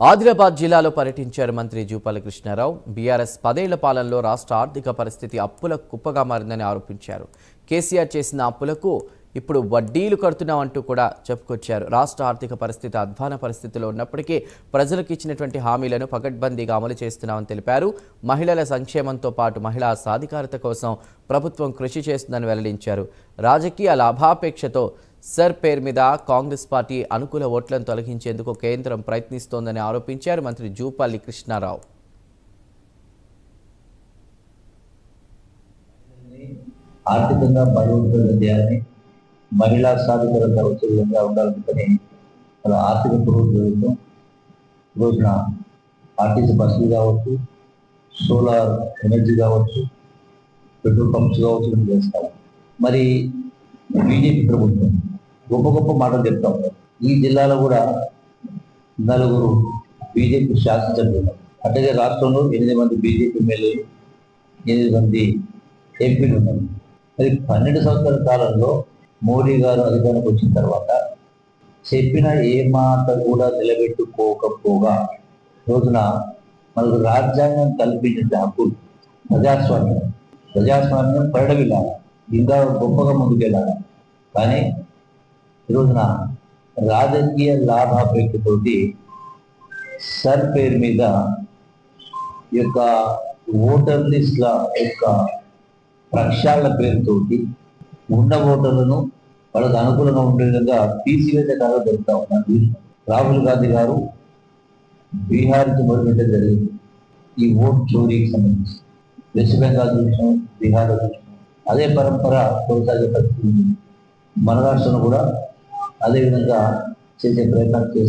ఆదిలాబాద్ జిల్లాలో పర్యటించారు మంత్రి జూపల్లి కృష్ణారావు. బీఆర్ఎస్ 10 ఏళ్ల పాలనలో రాష్ట్ర ఆర్థిక పరిస్థితి అప్పుల కుప్పగా మారిందని ఆరోపించారు. కేసీఆర్ చేసిన అప్పులకు ఇప్పుడు వడ్డీలు కడుతున్నామంటూ కూడా చెప్పుకొచ్చారు. రాష్ట్ర ఆర్థిక పరిస్థితి అధ్వాన పరిస్థితిలో ఉన్నప్పటికీ ప్రజలకు ఇచ్చినటువంటి హామీలను పకడ్బందీగా అమలు చేస్తున్నామని తెలిపారు. మహిళల సంక్షేమంతో పాటు మహిళా సాధికారత కోసం ప్రభుత్వం కృషి చేస్తుందని వెల్లడించారు. రాజకీయ లాభాపేక్షతో సర్ పేరు మీద కాంగ్రెస్ పార్టీ అనుకూల ఓట్లను తొలగించేందుకు కేంద్రం ప్రయత్నిస్తోందని ఆరోపించారు మంత్రి జూపల్లి కృష్ణారావు. ఆర్థికంగా బలోపేతం చేయాలని, మహిళా సాధికారత ఉత్సాహంగా ఉండాలని వాళ్ళ ఆర్థిక ప్రభుత్వం రోజున ఆర్టీసీ బస్సులు కావచ్చు, సోలార్ ఎనర్జీ కావచ్చు, పెట్రోల్ పంప్స్ కావచ్చు చేస్తారు. మరి బీజేపీ ప్రభుత్వం గొప్ప గొప్ప మాటలు చెప్తా ఉంటారు. ఈ జిల్లాలో కూడా 4 బీజేపీ శాసనసభ్యులు, అట్లాగే రాష్ట్రంలో 8 మంది బీజేపీ ఎమ్మెల్యేలు, 8 మంది ఎంపీలు ఉన్నారు. మరి 12 సంవత్సరాల కాలంలో మోడీ గారు అధికారంలోకి వచ్చిన తర్వాత చెప్పిన ఏ మాట కూడా నిలబెట్టుకోకపోగా రోజున మనకు రాజ్యాంగం కల్పించిన హక్కులు, ప్రజాస్వామ్యం పరిడవిల్లాలి, ఇంకా గొప్పగా ముందుకెళ్ళాలి. కానీ ఈరోజున రాజకీయ లాభాపేక్షతోటి సర్ పేరు మీద ఈ యొక్క ఓటర్ లిస్ట్ల యొక్క ప్రక్షాళన పేరుతోటి ఉన్న ఓటర్లను వాళ్ళకు అనుకూలంగా ఉండే విధంగా తీసివేసే కార్యాలు జరుగుతూ ఉన్నారు. రాహుల్ గాంధీ గారు బీహార్ నుంచి మొదలుపెట్టే జరిగింది ఈ ఓట్ చోరీకి సంబంధించి. వెస్ట్ బెంగాల్ చూసాం, బీహార్ చూసాం, అదే పరంపర కొనసాగే పరిస్థితి ఉంది. మన రాష్ట్రంలో కూడా అదే విధంగా చేసే ప్రయత్నాలు చేస్తారు.